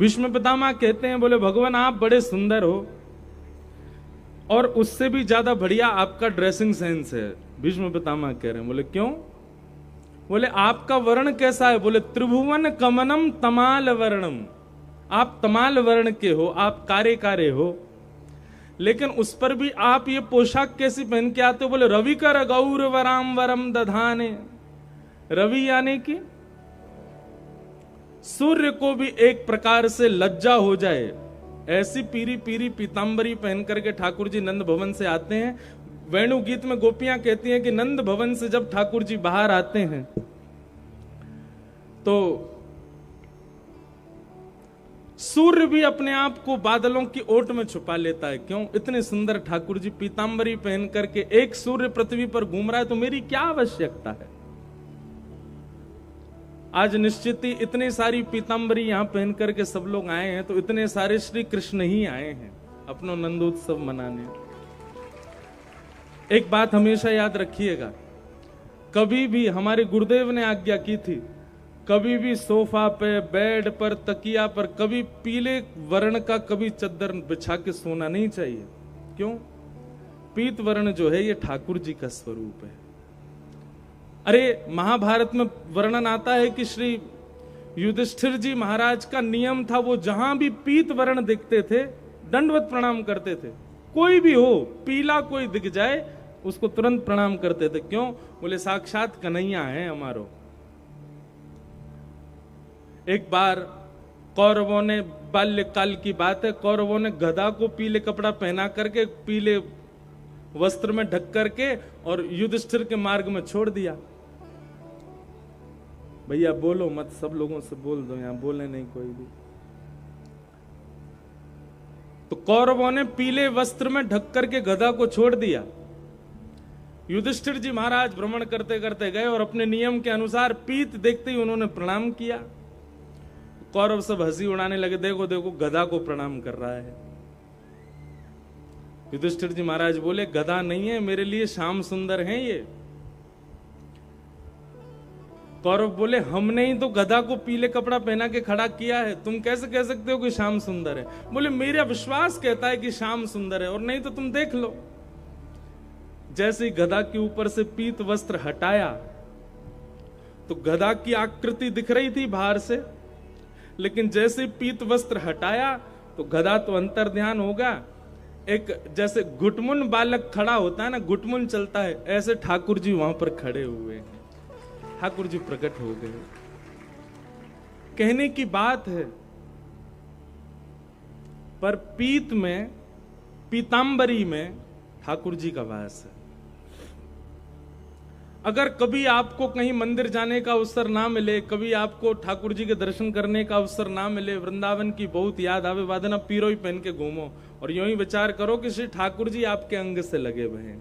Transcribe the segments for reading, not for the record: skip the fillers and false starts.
भीष्म पितामह कहते हैं, बोले भगवान आप बड़े सुंदर हो और उससे भी ज्यादा बढ़िया आपका ड्रेसिंग सेंस है। भीष्म पितामह कह रहे हैं, बोले क्यों? बोले आपका वर्ण कैसा है? बोले त्रिभुवन कमनम तमाल वर्णम। आप तमाल वर्ण के हो, आप कारे कारे हो, लेकिन उस पर भी आप ये पोशाक कैसी पहन के आते हो? बोले रवि कर गौर वराम वरम दधाने। रवि यानी कि सूर्य को भी एक प्रकार से लज्जा हो जाए, ऐसी पीरी पीरी पीतांबरी पहन करके ठाकुर जी नंद भवन से आते हैं। वेणु गीत में गोपियां कहती हैं कि नंद भवन से जब ठाकुर जी बाहर आते हैं तो सूर्य भी अपने आप को बादलों की ओट में छुपा लेता है। क्यों? इतने सुंदर ठाकुर जी पीतांबरी पहन करके एक सूर्य पृथ्वी पर घूम रहा है, तो मेरी क्या आवश्यकता है? आज निश्चित ही इतनी सारी पीतांबरी यहां पहन करके सब लोग आए हैं, तो इतने सारे श्री कृष्ण ही आए हैं अपना नंदोत्सव मनाने। एक बात हमेशा याद रखिएगा, कभी भी हमारे गुरुदेव ने आज्ञा की थी, कभी भी सोफा पे, बेड पर, तकिया पर कभी पीले वर्ण का कभी चद्दर बिछा के सोना नहीं चाहिए। क्यों? पीत वर्ण जो है ये ठाकुर जी का स्वरूप है। अरे महाभारत में वर्णन आता है कि श्री युधिष्ठिर जी महाराज का नियम था, वो जहां भी पीत वर्ण दिखते थे दंडवत प्रणाम करते थे। कोई भी हो, पीला कोई दिख जाए उसको तुरंत प्रणाम करते थे। क्यों? बोले साक्षात कन्हैया है हमारो। एक बार कौरवों ने, बाल्यकाल की बात है, कौरवों ने गधा को पीले कपड़ा पहना करके, पीले वस्त्र में ढक करके और युधिष्ठिर के मार्ग में छोड़ दिया। भैया बोलो मत, सब लोगों से बोल दो, यहां बोले नहीं कोई भी। तो कौरवों ने पीले वस्त्र में ढक करके गधा को छोड़ दिया। युधिष्ठिर जी महाराज भ्रमण करते करते गए और अपने नियम के अनुसार पीत देखते ही उन्होंने प्रणाम किया। कौरव सब हंसी उड़ाने लगे, देखो देखो गधा को प्रणाम कर रहा है। युधिष्ठिर जी महाराज बोले गधा नहीं है, मेरे लिए श्याम सुंदर हैं ये। कौरव बोले हमने ही तो गधा को पीले कपड़ा पहना के खड़ा किया है, तुम कैसे कह सकते हो कि श्याम सुंदर है? बोले मेरा विश्वास कहता है कि श्याम सुंदर है, और नहीं तो तुम देख लो। जैसे ही गधा के ऊपर से पीत वस्त्र हटाया तो गधा की आकृति दिख रही थी बाहर से, लेकिन जैसे पीत वस्त्र हटाया तो गधा तो अंतर ध्यान होगा, एक जैसे घुटमुन बालक खड़ा होता है ना, घुटमुन चलता है, ऐसे ठाकुर जी वहां पर खड़े हुए, ठाकुर जी प्रकट हो गए। कहने की बात है, पर पीत में, पीतांबरी में ठाकुर जी का वास है। अगर कभी आपको कहीं मंदिर जाने का अवसर ना मिले, कभी आपको ठाकुर जी के दर्शन करने का अवसर ना मिले, वृंदावन की बहुत याद आवे, वादना पीरो ही पहन के घूमो और यूं ही विचार करो कि श्री ठाकुर जी आपके अंग से लगे हुए हैं।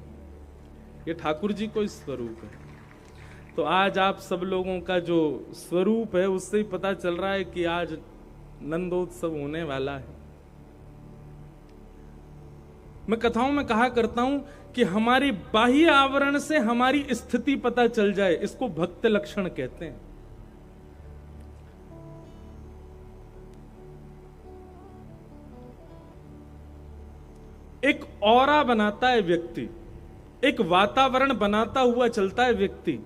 ये ठाकुर जी को स्वरूप है। तो आज आप सब लोगों का जो स्वरूप है उससे ही पता चल रहा है कि आज नंदोत्सव होने वाला है। मैं कथाओं में कहा करता हूं कि हमारी बाह्य आवरण से हमारी स्थिति पता चल जाए, इसको भक्त लक्षण कहते हैं। एक ऑरा बनाता है व्यक्ति, एक वातावरण बनाता हुआ चलता है व्यक्ति।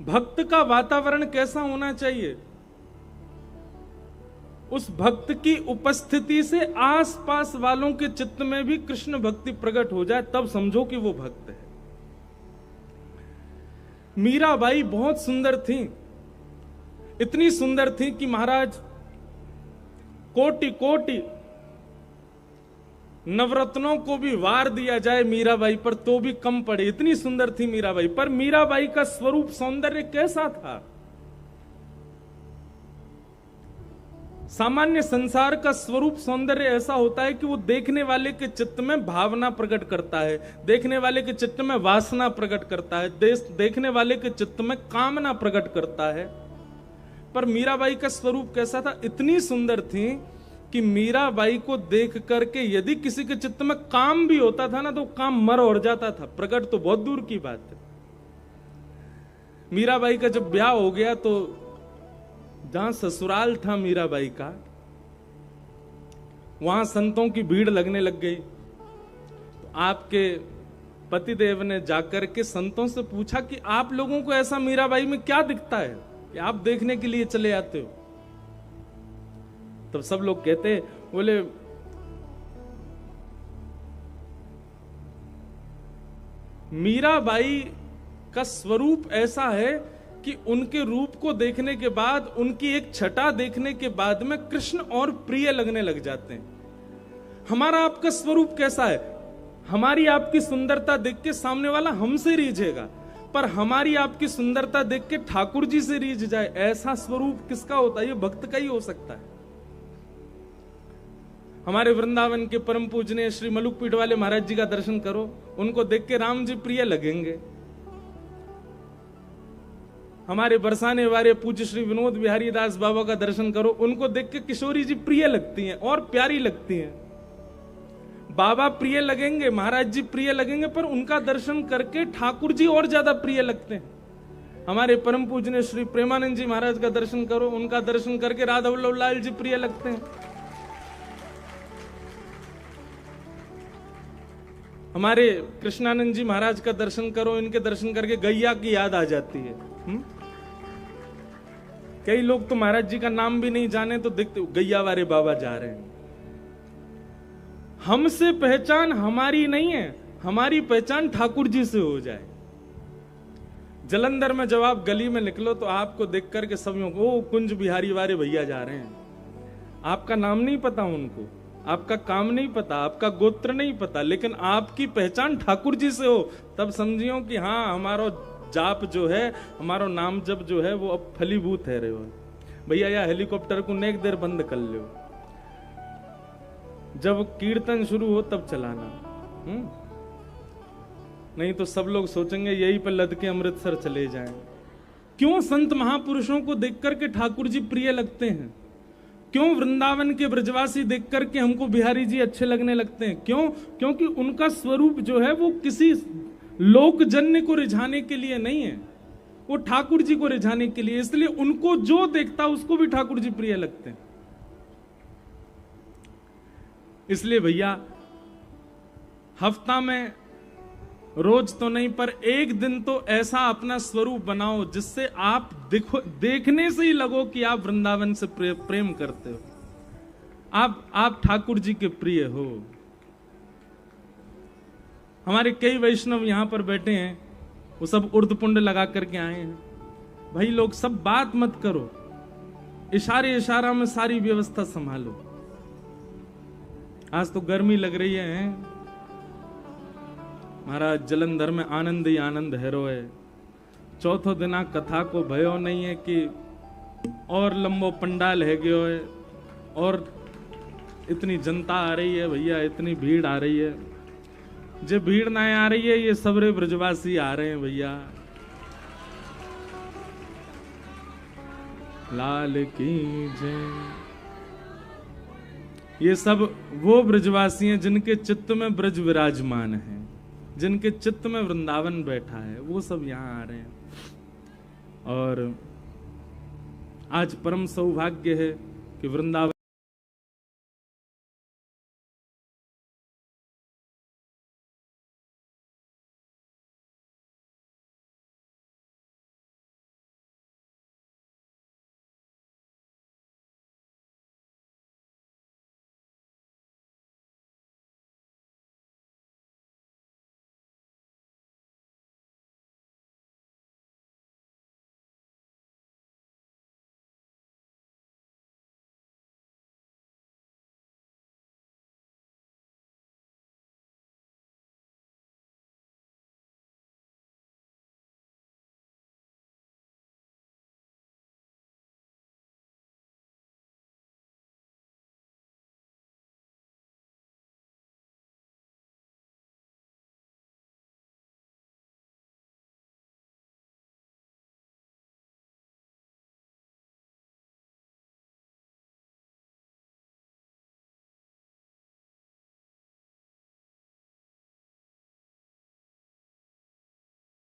भक्त का वातावरण कैसा होना चाहिए? उस भक्त की उपस्थिति से आसपास वालों के चित्त में भी कृष्ण भक्ति प्रकट हो जाए, तब समझो कि वो भक्त है। मीराबाई बहुत सुंदर थी, इतनी सुंदर थी कि महाराज कोटि कोटि नवरत्नों को भी वार दिया जाए मीराबाई पर तो भी कम पड़े, इतनी सुंदर थी मीराबाई। पर मीराबाई का स्वरूप सौंदर्य कैसा था? सामान्य संसार का स्वरूप सौंदर्य ऐसा होता है कि वो देखने वाले के चित्त में भावना प्रकट करता है, देखने वाले के चित्त में वासना प्रकट करता है, देखने वाले के चित्त में कामना प्रकट करता है। पर मीराबाई का स्वरूप कैसा था? इतनी सुंदर थी कि मीराबाई को देख करके यदि किसी के चित्त में काम भी होता था ना, तो काम मर और जाता था, प्रकट तो बहुत दूर की बात है। मीराबाई का जब ब्याह हो गया तो जहां ससुराल था मीराबाई का, वहां संतों की भीड़ लगने लग गई। तो आपके पतिदेव ने जाकर के संतों से पूछा कि आप लोगों को ऐसा मीराबाई में क्या दिखता है कि आप देखने के लिए चले आते हो। तब सब लोग कहते, बोले मीराबाई का स्वरूप ऐसा है कि उनके रूप को देखने के बाद, उनकी एक छटा देखने के बाद में कृष्ण और प्रिय लगने लग जाते हैं। हमारा आपका स्वरूप कैसा है? हमारी आपकी सुंदरता देख के सामने वाला हमसे रीझेगा, पर हमारी आपकी सुंदरता देख के ठाकुर जी से रीझ जाए, ऐसा स्वरूप किसका होता है? ये भक्त का ही हो सकता है। हमारे वृंदावन के परम पूजनीय श्री मलुक पीठ वाले महाराज जी का दर्शन करो, उनको देख के राम जी प्रिय लगेंगे। हमारे बरसाने वाले पूज्य श्री विनोद बिहारी दास बाबा का दर्शन करो, उनको देख के किशोरी जी प्रिय लगती हैं और प्यारी लगती हैं। बाबा प्रिय लगेंगे, महाराज जी प्रिय लगेंगे, पर उनका दर्शन करके ठाकुर जी और ज्यादा प्रिय लगते हैं। हमारे परम पूजनीय श्री प्रेमानंद जी महाराज का दर्शन करो, उनका दर्शन करके राधा वल्लभ लाल जी प्रिय लगते हैं। हमारे कृष्णानंद जी महाराज का दर्शन करो, इनके दर्शन करके गैया की याद आ जाती है। कई लोग तो महाराज जी का नाम भी नहीं जाने तो देखते गैया वाले बाबा जा रहे हैं। हमसे पहचान हमारी नहीं है, हमारी पहचान ठाकुर जी से हो जाए। जलंधर में जब आप गली में निकलो तो आपको देख करके सब वो कुंज बिहारी वाले भैया जा रहे हैं। आपका नाम नहीं पता उनको, आपका काम नहीं पता, आपका गोत्र नहीं पता, लेकिन आपकी पहचान ठाकुर जी से हो, तब समझियो कि हाँ हमारा जाप जो है, हमारा नाम जप जो है वो अब फलीभूत है रहे हो। भैया या हेलीकॉप्टर को नेक देर बंद कर लो, जब कीर्तन शुरू हो तब चलाना। नहीं तो सब लोग सोचेंगे यही पर लद के अमृतसर चले जाएं। क्यों संत महापुरुषों को देख करके ठाकुर जी प्रिय लगते हैं? क्यों वृंदावन के ब्रजवासी देख करके हमको बिहारी जी अच्छे लगने लगते हैं? क्यों? क्योंकि उनका स्वरूप जो है वो किसी लोकजन्य को रिझाने के लिए नहीं है, वो ठाकुर जी को रिझाने के लिए। इसलिए उनको जो देखता उसको भी ठाकुर जी प्रिय लगते हैं। इसलिए भैया हफ्ता में, रोज तो नहीं, पर एक दिन तो ऐसा अपना स्वरूप बनाओ जिससे आप देखने से ही लगो कि आप वृंदावन से प्रेम करते हो, आप ठाकुर जी के प्रिय हो। हमारे कई वैष्णव यहां पर बैठे हैं, वो सब उर्दपुंड लगा करके आए हैं। भाई लोग सब बात मत करो, इशारे इशारा में सारी व्यवस्था संभालो। आज तो गर्मी लग रही है महाराज, जलंधर में आनंद ही आनंद हैरो है। चौथो दिना कथा को भयो नहीं है कि और लंबो पंडाल है गयो है, और इतनी जनता आ रही है भैया, इतनी भीड़ आ रही है। जे भीड़ ना आ रही है, ये सबरे ब्रजवासी आ रहे हैं भैया। लाल की जय। ये सब वो ब्रजवासी हैं जिनके चित्त में ब्रज विराजमान है, जिनके चित्त में वृंदावन बैठा है, वो सब यहाँ आ रहे हैं। और आज परम सौभाग्य है कि वृंदावन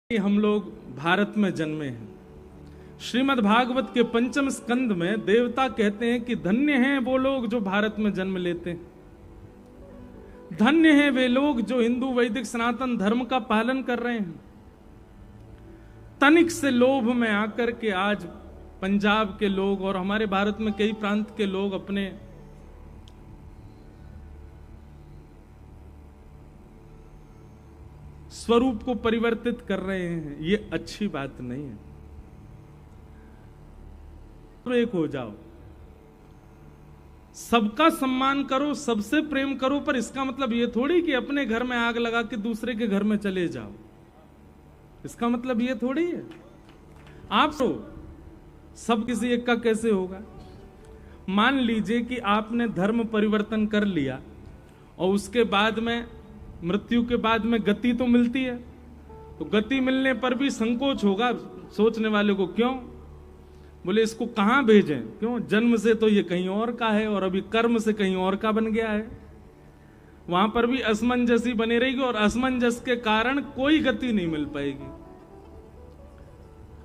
हम लोग भारत में जन्मे हैं, श्रीमद् भागवत के पंचम स्कंद में देवता कहते हैं कि धन्य हैं वो लोग जो भारत में जन्म लेते हैं, धन्य हैं वे लोग जो हिंदू वैदिक सनातन धर्म का पालन कर रहे हैं। तनिक से लोभ में आकर के आज पंजाब के लोग और हमारे भारत में कई प्रांत के लोग अपने स्वरूप को परिवर्तित कर रहे हैं, ये अच्छी बात नहीं है। तो एक हो जाओ, सबका सम्मान करो, सबसे प्रेम करो, पर इसका मतलब ये थोड़ी कि अपने घर में आग लगा के दूसरे के घर में चले जाओ। इसका मतलब ये थोड़ी है। आप तो सब किसी एक का कैसे होगा? मान लीजिए कि आपने धर्म परिवर्तन कर लिया और उसके बाद में मृत्यु के बाद में गति तो मिलती है, तो गति मिलने पर भी संकोच होगा सोचने वाले को, क्यों? बोले इसको कहां भेजें? क्यों? जन्म से तो ये कहीं और का है और अभी कर्म से कहीं और का बन गया है। वहां पर भी असमंजसी बनी रहेगी और असमंजस के कारण कोई गति नहीं मिल पाएगी।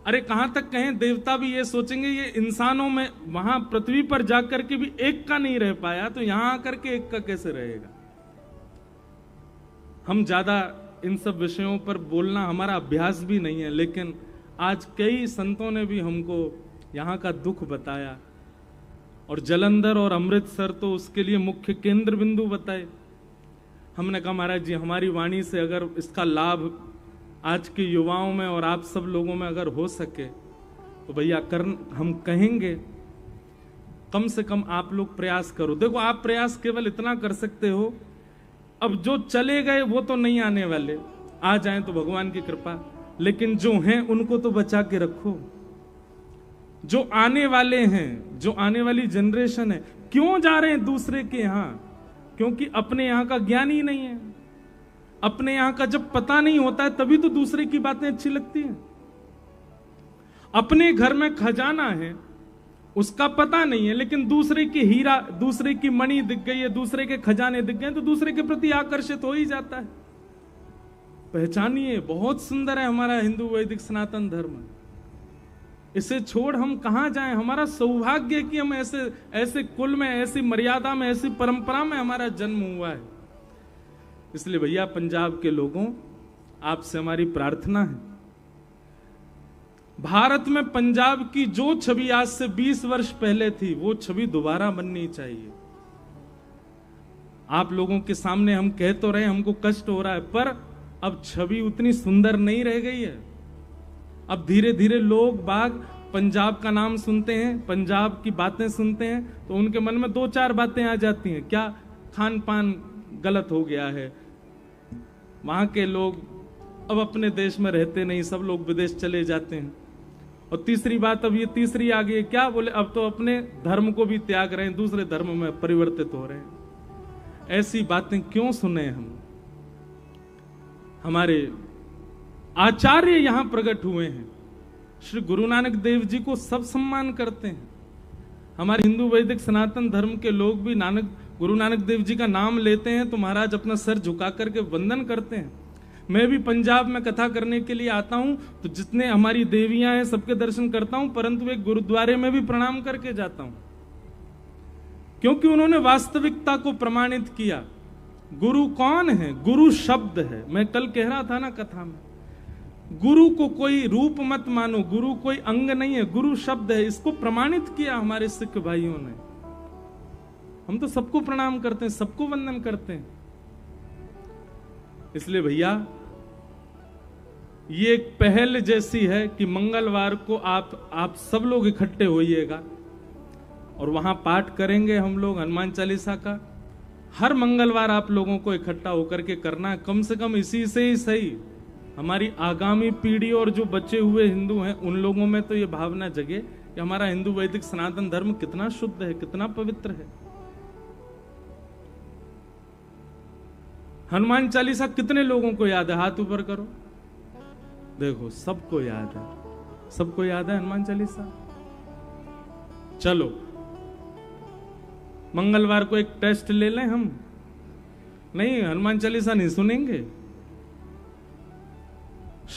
अरे कहां तक कहें, देवता भी ये सोचेंगे ये इंसानों में वहां पृथ्वी पर जाकर के भी एक का नहीं रह पाया, तो यहां आकर के एक का कैसे रहेगा? हम ज्यादा इन सब विषयों पर बोलना हमारा अभ्यास भी नहीं है, लेकिन आज कई संतों ने भी हमको यहां का दुख बताया और जलंधर और अमृतसर तो उसके लिए मुख्य केंद्र बिंदु बताए। हमने कहा महाराज जी, हमारी वाणी से अगर इसका लाभ आज के युवाओं में और आप सब लोगों में अगर हो सके तो भैया हम कहेंगे कम से कम आप लोग प्रयास करो। देखो, आप प्रयास केवल इतना कर सकते हो, अब जो चले गए वो तो नहीं आने वाले, आ जाएं तो भगवान की कृपा, लेकिन जो हैं उनको तो बचा के रखो। जो आने वाले हैं, जो आने वाली जनरेशन है, क्यों जा रहे हैं दूसरे के यहां? क्योंकि अपने यहां का ज्ञान ही नहीं है। अपने यहां का जब पता नहीं होता है तभी तो दूसरे की बातें अच्छी लगती हैं। अपने घर में खजाना है, उसका पता नहीं है, लेकिन दूसरे की हीरा, दूसरे की मणि दिख गई है, दूसरे के खजाने दिख गए तो दूसरे के प्रति आकर्षित हो ही जाता है। पहचानिए, बहुत सुंदर है हमारा हिंदू वैदिक सनातन धर्म। इसे छोड़ हम कहां जाएं? हमारा सौभाग्य है कि हम ऐसे कुल में, ऐसी मर्यादा में, ऐसी परंपरा में हमारा जन्म हुआ है। इसलिए भैया पंजाब के लोगों, आपसे हमारी प्रार्थना है, भारत में पंजाब की जो छवि आज से 20 वर्ष पहले थी वो छवि दोबारा बननी चाहिए। आप लोगों के सामने हम कह तो रहे हमको कष्ट हो रहा है, पर अब छवि उतनी सुंदर नहीं रह गई है। अब धीरे धीरे लोग बाग पंजाब का नाम सुनते हैं, पंजाब की बातें सुनते हैं तो उनके मन में 2-4 बातें आ जाती हैं। क्या? खान पान गलत हो गया है, वहां के लोग अब अपने देश में रहते नहीं, सब लोग विदेश चले जाते हैं। और तीसरी बात, अब ये तीसरी आ गई है, क्या? बोले अब तो अपने धर्म को भी त्याग रहे हैं, दूसरे धर्म में परिवर्तित हो रहे हैं। ऐसी बातें क्यों सुने हम? हमारे आचार्य यहां प्रकट हुए हैं, श्री गुरु नानक देव जी को सब सम्मान करते हैं। हमारे हिंदू वैदिक सनातन धर्म के लोग भी गुरु नानक देव जी का नाम लेते हैं तो महाराज अपना सर झुका करके वंदन करते हैं। मैं भी पंजाब में कथा करने के लिए आता हूं तो जितने हमारी देवियां हैं सबके दर्शन करता हूं, परंतु एक गुरुद्वारे में भी प्रणाम करके जाता हूं, क्योंकि उन्होंने वास्तविकता को प्रमाणित किया। गुरु कौन है? गुरु शब्द है। मैं कल कह रहा था ना कथा में, गुरु को कोई रूप मत मानो, गुरु कोई अंग नहीं है, गुरु शब्द है। इसको प्रमाणित किया हमारे सिख भाइयों ने। हम तो सबको प्रणाम करते हैं, सबको वंदन करते हैं। इसलिए भैया ये एक पहल जैसी है कि मंगलवार को आप सब लोग इकट्ठे होइएगा और वहां पाठ करेंगे हम लोग हनुमान चालीसा का। हर मंगलवार आप लोगों को इकट्ठा होकर के करना है, कम से कम इसी से ही सही हमारी आगामी पीढ़ी और जो बचे हुए हिंदू हैं उन लोगों में तो ये भावना जगे कि हमारा हिंदू वैदिक सनातन धर्म कितना शुद्ध है, कितना पवित्र है। हनुमान चालीसा कितने लोगों को याद है? हाथ ऊपर करो। देखो सबको याद है, सबको याद है हनुमान चालीसा। चलो मंगलवार को एक टेस्ट ले लें हम, नहीं हनुमान चालीसा नहीं सुनेंगे।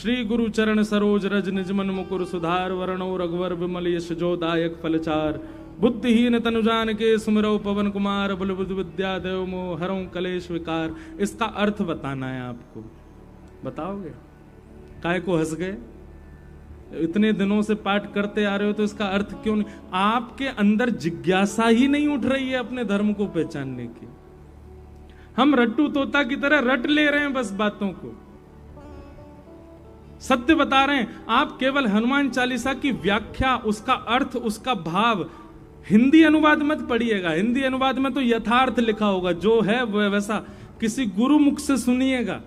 श्री गुरु चरण सरोज रज निजमन मुकुर सुधार, वरणो रघुवर विमल यश जो दायक फलचार। बुद्धिहीन तनु जान के सुमिरो पवन कुमार, बल बुद्धि विद्या देव मोह हरऊं कलेश विकार। इसका अर्थ बताना है आपको, बताओगे? काहे को हंस गए? इतने दिनों से पाठ करते आ रहे हो तो इसका अर्थ क्यों नहीं? आपके अंदर जिज्ञासा ही नहीं उठ रही है अपने धर्म को पहचानने की। हम रट्टू तोता की तरह रट ले रहे हैं बस बातों को। सत्य बता रहे हैं। आप केवल हनुमान चालीसा की व्याख्या, उसका अर्थ, उसका भाव हिंदी अनुवाद मत पढ़िएगा। हिंदी अनुवाद में तो यथार्थ लिखा होगा, जो है वो वैसा। किसी गुरु मुख से सुनिएगा,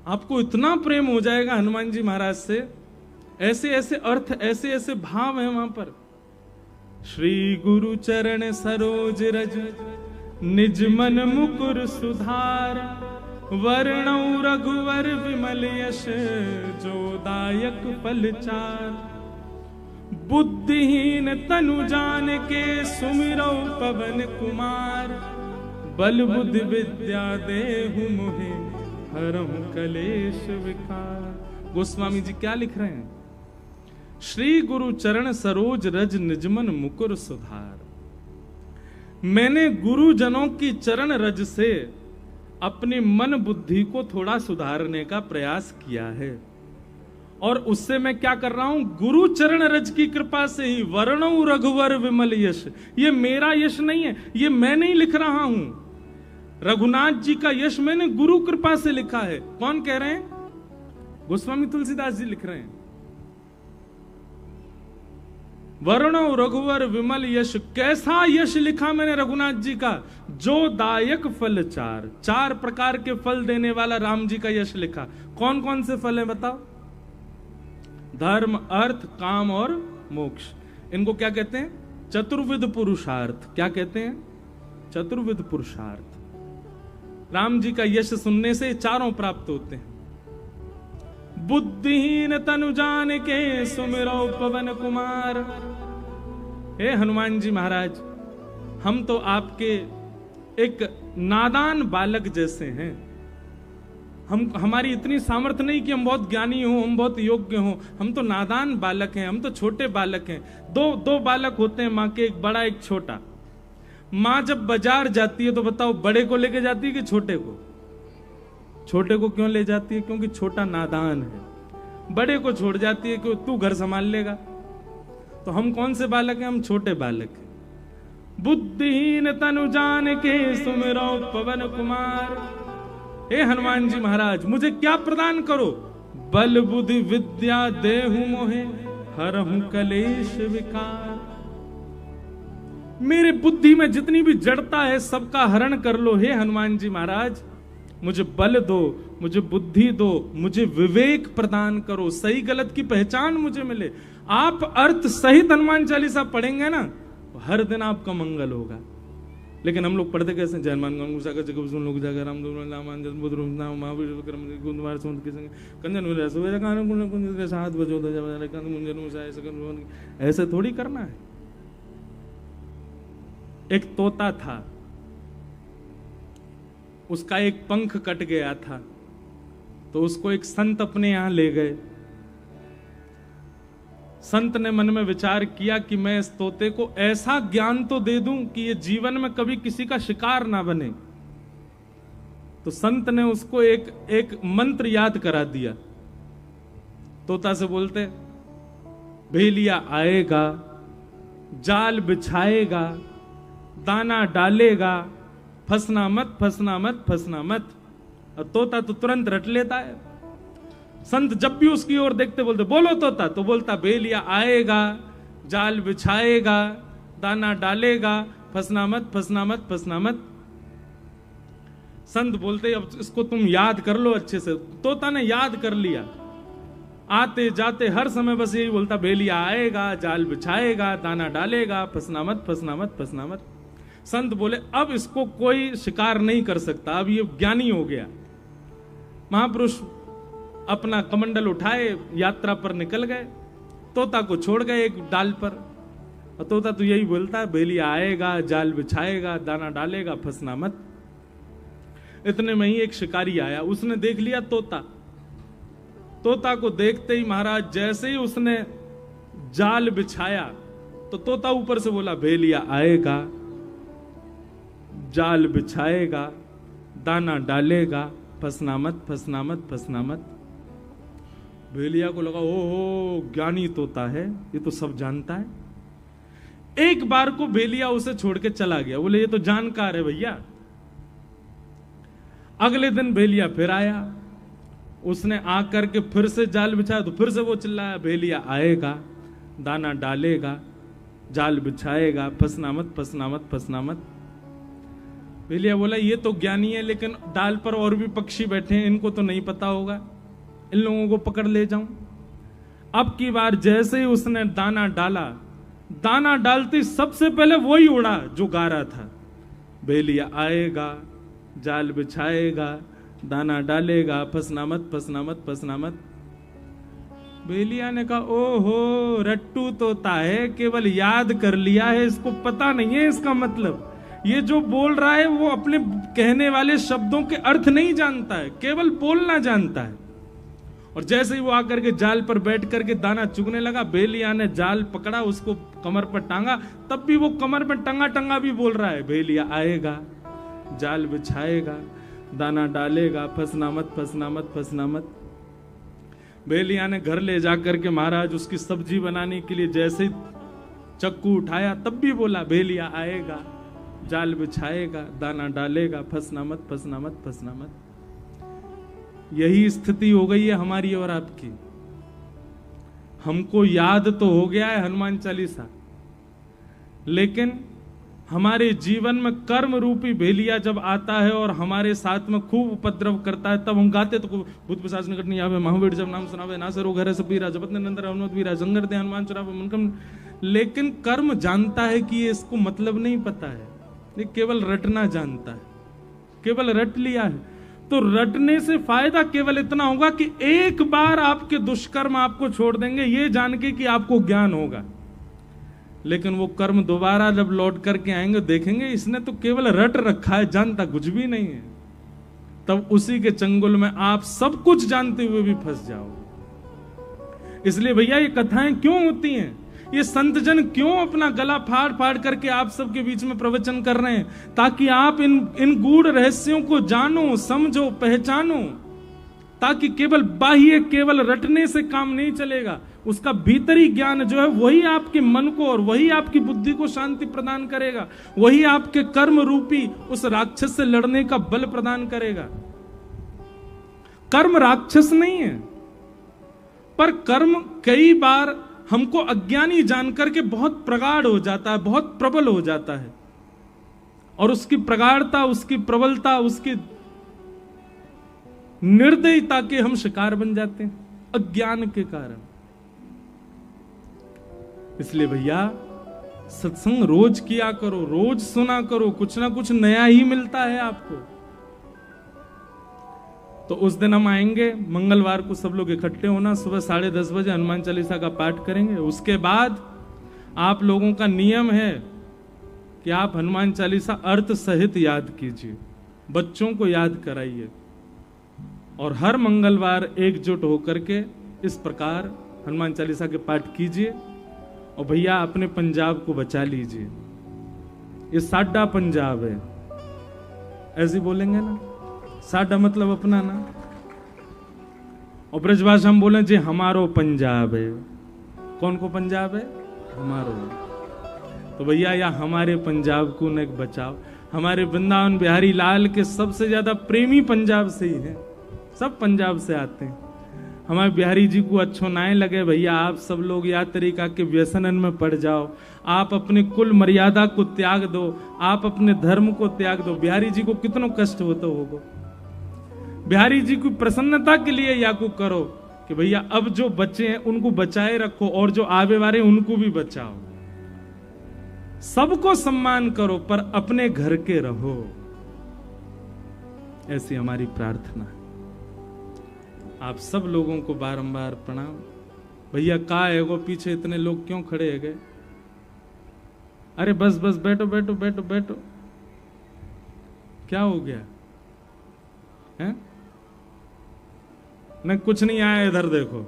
आपको इतना प्रेम हो जाएगा हनुमान जी महाराज से। ऐसे ऐसे अर्थ, ऐसे ऐसे भाव हैं वहां पर। श्री गुरु चरण सरोज रज निज मन मुकुर सुधार, वर्णौ रघुवर विमल यश जो दायक फलचार। बुद्धिहीन तनु जान के सुमिरौ पवन कुमार, बल बुद्धि विद्या देहु मोहे हरहु कलेश विकार। गोस्वामी जी क्या लिख रहे हैं? श्री गुरु चरण सरोज रज निजमन मुकुर सुधार। मैंने गुरुजनों की चरण रज से अपनी मन बुद्धि को थोड़ा सुधारने का प्रयास किया है, और उससे मैं क्या कर रहा हूं? गुरु चरण रज की कृपा से ही। वर्णौ रघुवर विमल यश, ये मेरा यश नहीं है, ये मैं नहीं लिख रहा हूं। रघुनाथ जी का यश मैंने गुरु कृपा से लिखा है। कौन कह रहे हैं? गोस्वामी तुलसीदास जी लिख रहे हैं। वर्णो रघुवर विमल यश, कैसा यश लिखा मैंने रघुनाथ जी का? जो दायक फल चार, 4 प्रकार के फल देने वाला राम जी का यश लिखा। कौन कौन से फल है बताओ? धर्म, अर्थ, काम और मोक्ष। इनको क्या कहते हैं? चतुर्विध पुरुषार्थ। क्या कहते हैं? चतुर्विध पुरुषार्थ। राम जी का यश सुनने से चारों प्राप्त होते हैं। बुद्धिहीन तनु जान के सुमिरो पवन कुमार। हे हनुमान जी महाराज, हम तो आपके एक नादान बालक जैसे हैं। हमारी इतनी सामर्थ्य नहीं कि हम बहुत ज्ञानी हो, हम बहुत योग्य हो। हम तो नादान बालक हैं, हम तो छोटे बालक हैं। दो बालक होते हैं माँ के, एक बड़ा एक छोटा। माँ जब बाजार जाती है तो बताओ बड़े को लेके जाती है कि छोटे को? छोटे को क्यों ले जाती है? क्योंकि छोटा नादान है। बड़े को छोड़ जाती है कि तू घर संभाल लेगा। तो हम कौन से बालक हैं? हम छोटे बालक हैं। बुद्धिहीन तनु जान के सुमिरो पवन कुमार। हे हनुमान जी महाराज, मुझे क्या प्रदान करो? बल बुद्धि विद्या देहु मोहे हरहु कलेश विकार। मेरे बुद्धि में जितनी भी जड़ता है सबका हरण कर लो हे हनुमान जी महाराज। मुझे बल दो, मुझे बुद्धि दो, मुझे विवेक प्रदान करो, सही गलत की पहचान मुझे मिले। आप अर्थ सहित हनुमान चालीसा पढ़ेंगे ना, हर दिन आपका मंगल होगा। लेकिन हम लोग पढ़ते कैसे? जयमान लोग जाकर राम महावीर ऐसे थोड़ी करना है। एक तोता था, उसका एक पंख कट गया था, तो उसको एक संत अपने यहां ले गए। संत ने मन में विचार किया कि मैं इस तोते को ऐसा ज्ञान तो दे दूं कि ये जीवन में कभी किसी का शिकार ना बने। तो संत ने उसको एक मंत्र याद करा दिया। तोता से बोलते, भेलिया आएगा, जाल बिछाएगा, दाना डालेगा, फंसना मत, फंसना मत, फंसना मत। और तोता तो तुरंत रट लेता है। संत जब भी उसकी ओर देखते बोलते, बोलो तोता, तो बोलता भेलिया आएगा, जाल बिछाएगा, दाना डालेगा, फंसना मत, फंसना मत, फंसना मत। संत बोलते अब इसको तुम याद कर लो अच्छे से। तोता ने याद कर लिया। आते जाते हर समय बस यही बोलता, भेलिया आएगा, जाल बिछाएगा, दाना डालेगा, फंसना मत, फंसना मत, फंसना मत। संत बोले अब इसको कोई शिकार नहीं कर सकता, अब ये ज्ञानी हो गया। महापुरुष अपना कमंडल उठाए यात्रा पर निकल गए। तोता को छोड़ गए एक डाल पर। और तोता तो यही बोलता है, भेलिया आएगा, जाल बिछाएगा, दाना डालेगा, फंसना मत। इतने में ही एक शिकारी आया, उसने देख लिया तोता। तोता को देखते ही महाराज जैसे ही उसने जाल बिछाया तो तोता ऊपर से बोला भेलिया आएगा, जाल बिछाएगा, दाना डालेगा, फंसना मत, फंसना मत, फंसना मत। भेलिया को लगा ओहो ज्ञानी तोता है, ये तो सब जानता है। एक बार को भेलिया उसे छोड़ के चला गया, बोले ये तो जानकार है भैया। अगले दिन भेलिया फिर आया, उसने आकर के फिर से जाल बिछाया तो फिर से वो चिल्लाया भेलिया आएगा, दाना डालेगा, जाल बिछाएगा, फंसना मत, फंसना मत, फंसना मत। भेलिया बोला ये तो ज्ञानी है, लेकिन डाल पर और भी पक्षी बैठे हैं, इनको तो नहीं पता होगा, इन लोगों को पकड़ ले जाऊं। अब की बार जैसे ही उसने दाना डाला, दाना डालते सबसे पहले वही उड़ा जो गा रहा था, भेलिया आएगा, जाल बिछाएगा, दाना डालेगा, फंसना मत, फंसना मत, फंसना मत। भेलिया ने कहा ओहो रट्टू तोता है, केवल याद कर लिया है, इसको पता नहीं है इसका मतलब। ये जो बोल रहा है वो अपने कहने वाले शब्दों के अर्थ नहीं जानता है, केवल बोलना जानता है। और जैसे ही वो आकर के जाल पर बैठ करके दाना चुगने लगा, भेलिया ने जाल पकड़ा, उसको कमर पर टांगा, तब भी वो कमर पर टंगा टंगा भी बोल रहा है भेलिया आएगा, जाल बिछाएगा, दाना डालेगा, फंसना मत, फंसना मत, फंसना मत। भेलिया ने घर ले जाकर के महाराज उसकी सब्जी बनाने के लिए जैसे ही चक्कू उठाया तब भी बोला भेलिया आएगा, जाल बिछाएगा, दाना डालेगा, फंसना मत, फंसना मत, फंसना मत। यही स्थिति हो गई है हमारी और आपकी। हमको याद तो हो गया है हनुमान चालीसा, लेकिन हमारे जीवन में कर्म रूपी भेलिया जब आता है और हमारे साथ में खूब उपद्रव करता है, तब हम गाते तो भूत पिशाच निकट नहीं आवे, महावीर जब नाम सुनावे, नासर वो घर से पीरा, जपत निरंतर हनुमत वीरा, जंगर दे हनुमान चुरावे मनकम। लेकिन कर्म जानता है कि ये इसको मतलब नहीं पता है, ये केवल रटना जानता है, केवल रट लिया है। तो रटने से फायदा केवल इतना होगा कि एक बार आपके दुष्कर्म आपको छोड़ देंगे, ये जान के कि आपको ज्ञान होगा। लेकिन वो कर्म दोबारा जब लौट करके आएंगे देखेंगे इसने तो केवल रट रखा है, जानता कुछ भी नहीं है। तब उसी के चंगुल में आप सब कुछ जानते हुए भी फंस जाओ। इसलिए भैया ये कथाएं क्यों होती हैं, ये संत जन क्यों अपना गला फाड़ फाड़ करके आप सबके बीच में प्रवचन कर रहे हैं, ताकि आप इन गूढ़ रहस्यों को जानो, समझो, पहचानो, ताकि केवल बाह्य, केवल रटने से काम नहीं चलेगा। उसका भीतरी ज्ञान जो है वही आपके मन को और वही आपकी बुद्धि को शांति प्रदान करेगा, वही आपके कर्म रूपी उस राक्षस से लड़ने का बल प्रदान करेगा। कर्म राक्षस नहीं है, पर कर्म कई बार हमको अज्ञानी जानकर के बहुत प्रगाढ़ हो जाता है, बहुत प्रबल हो जाता है, और उसकी प्रगाढ़ता, उसकी प्रबलता, उसकी निर्दयता के हम शिकार बन जाते हैं अज्ञान के कारण। इसलिए भैया सत्संग रोज किया करो, रोज सुना करो, कुछ ना कुछ नया ही मिलता है आपको। तो उस दिन हम आएंगे मंगलवार को, सब लोग इकट्ठे होना, सुबह 10:30 बजे हनुमान चालीसा का पाठ करेंगे। उसके बाद आप लोगों का नियम है कि आप हनुमान चालीसा अर्थ सहित याद कीजिए, बच्चों को याद कराइए, और हर मंगलवार एकजुट होकर के इस प्रकार हनुमान चालीसा के पाठ कीजिए। और भैया अपने पंजाब को बचा लीजिए, ये साडा पंजाब है, ऐसे बोलेंगे ना, साडा मतलब अपना ना, और ब्रजभाषा हम बोले जी हमारो पंजाब है। कौन को पंजाब है? हमारो। तो भैया या हमारे पंजाब को न बचाओ। हमारे वृंदावन बिहारी लाल के सबसे ज्यादा प्रेमी पंजाब से ही है, सब पंजाब से आते हैं। हमारे बिहारी जी को अच्छो ना लगे भैया, आप सब लोग या तरीका के व्यसनन में पड़ जाओ, आप अपने कुल मर्यादा को त्याग दो, आप अपने धर्म को त्याग दो। बिहारी जी को कितना कष्ट होता होगा। बिहारी जी की प्रसन्नता के लिए या को करो कि भैया अब जो बच्चे हैं उनको बचाए रखो, और जो आवे वाले उनको भी बचाओ। सबको सम्मान करो पर अपने घर के रहो, ऐसी हमारी प्रार्थना है। आप सब लोगों को बारंबार प्रणाम। भैया का है वो पीछे इतने लोग क्यों खड़े है गए? अरे बस बस बैठो बैठो बैठो बैठो, क्या हो गया है? न कुछ नहीं आया, इधर देखो।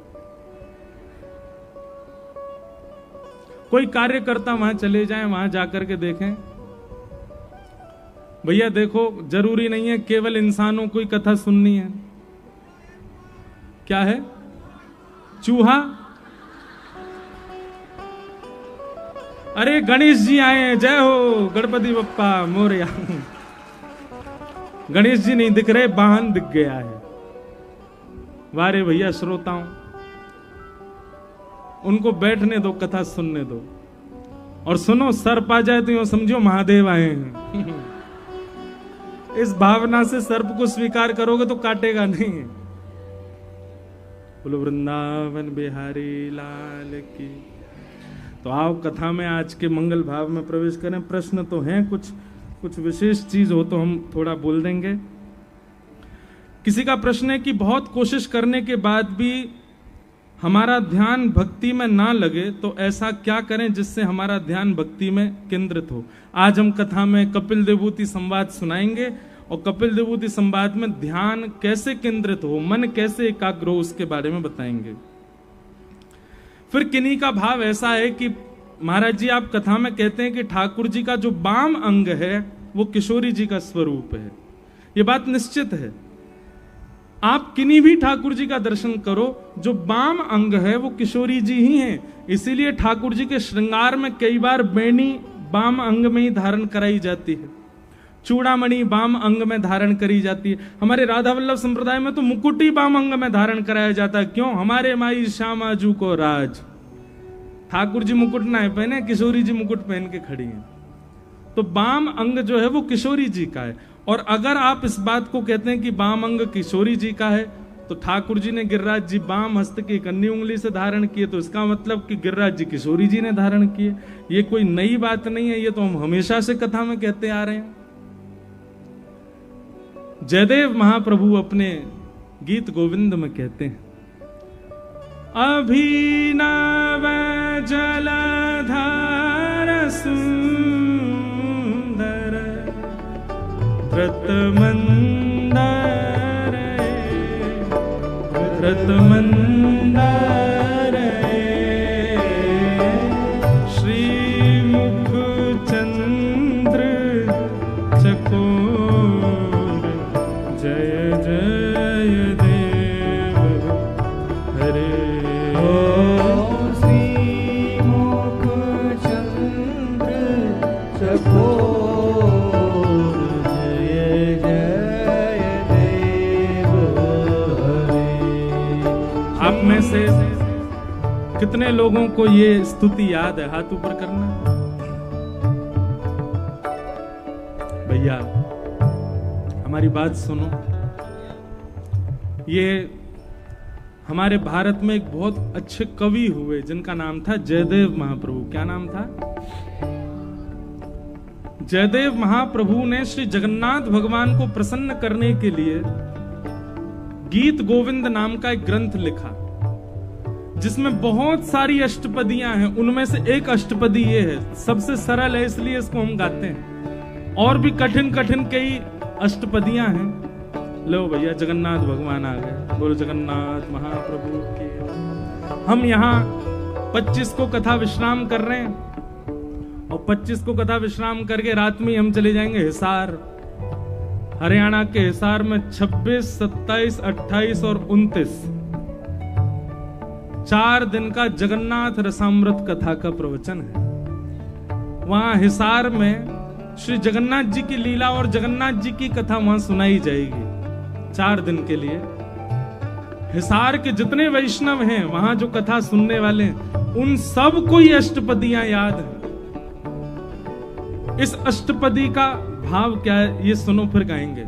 कोई कार्यकर्ता वहां चले जाएं, वहां जाकर के देखें। भैया देखो, जरूरी नहीं है केवल इंसानों को ही कथा सुननी है। क्या है? चूहा? अरे गणेश जी आए हैं, जय हो गणपति बप्पा मोरया। गणेश जी नहीं दिख रहे, वाहन दिख गया है। वारे भैया श्रोताओं, उनको बैठने दो, कथा सुनने दो। और सुनो, सर्प आ जाए तो यूं समझो महादेव आए हैं। इस भावना से सर्प को स्वीकार करोगे तो काटेगा नहीं। बोलो वृंदावन बिहारी लाल की। तो आओ कथा में आज के मंगल भाव में प्रवेश करें। प्रश्न तो हैं, कुछ विशेष चीज हो तो हम थोड़ा बोल देंगे। किसी का प्रश्न है कि बहुत कोशिश करने के बाद भी हमारा ध्यान भक्ति में ना लगे, तो ऐसा क्या करें जिससे हमारा ध्यान भक्ति में केंद्रित हो। आज हम कथा में कपिल देवभूति संवाद सुनाएंगे और कपिल देवभूति संवाद में ध्यान कैसे केंद्रित हो, मन कैसे एकाग्र हो, उसके बारे में बताएंगे। फिर किन्हीं का भाव ऐसा है कि महाराज जी आप कथा में कहते हैं कि ठाकुर जी का जो वाम अंग है वो किशोरी जी का स्वरूप है। ये बात निश्चित है। आप किन्हीं भी ठाकुर जी का दर्शन करो, जो वाम अंग है वो किशोरी जी ही हैं। इसीलिए ठाकुर जी के श्रृंगार में कई बार बेणी वाम अंग में ही धारण कराई जाती है, चूड़ामणि वाम अंग में धारण करी जाती है। हमारे राधा वल्लभ संप्रदाय में तो मुकुट ही वाम अंग में धारण कराया जाता है। क्यों? हमारे माई श्यामाजू को राज। ठाकुर जी मुकुट ना पहने, किशोरी जी मुकुट पहन के खड़ी हैं। तो वाम अंग जो है वो किशोरी जी का है। और अगर आप इस बात को कहते हैं कि वाम अंग किशोरी जी का है, तो ठाकुर जी ने गिरिराज जी वाम हस्त की कन्नी उंगली से धारण किए, तो इसका मतलब कि गिरिराज जी किशोरी जी ने धारण किए। ये कोई नई बात नहीं है, ये तो हम हमेशा से कथा में कहते आ रहे हैं। जयदेव महाप्रभु अपने गीत गोविंद में कहते हैं, अभिनव जलधार सुंदर व्रतमंदर व्रतमंदर श्रीमुख चंद्र चकोर जय जय देव हरे। श्रीमुख चंद्र चकोर जय जय देव हरे। आप में से कितने लोगों को ये स्तुति याद है? हाथ ऊपर करना। भैया हमारी बात सुनो। ये हमारे भारत में एक बहुत अच्छे कवि हुए जिनका नाम था जयदेव महाप्रभु। क्या नाम था? जयदेव महाप्रभु ने श्री जगन्नाथ भगवान को प्रसन्न करने के लिए गीत गोविंद नाम का एक ग्रंथ लिखा, जिसमें बहुत सारी अष्टपदियां हैं। उनमें से एक अष्टपदी ये है, सबसे सरल है इसलिए इसको हम गाते हैं। और भी कठिन कठिन कई अष्टपदियां हैं। लो भैया, जगन्नाथ भगवान आ गए। बोलो जगन्नाथ महाप्रभु के। हम यहाँ 25 को कथा विश्राम कर रहे हैं, और 25 को कथा विश्राम करके रात में हम चले जाएंगे हिसार। हरियाणा के हिसार में 26, 27, 28 और 29 4 दिन का जगन्नाथ रसामृत कथा का प्रवचन है। वहां हिसार में श्री जगन्नाथ जी की लीला और जगन्नाथ जी की कथा वहां सुनाई जाएगी 4 दिन के लिए। हिसार के जितने वैष्णव हैं वहां जो कथा सुनने वाले हैं, उन सब को ये अष्टपदियां याद है। इस अष्टपदी का भाव क्या है ये सुनो, फिर गाएंगे।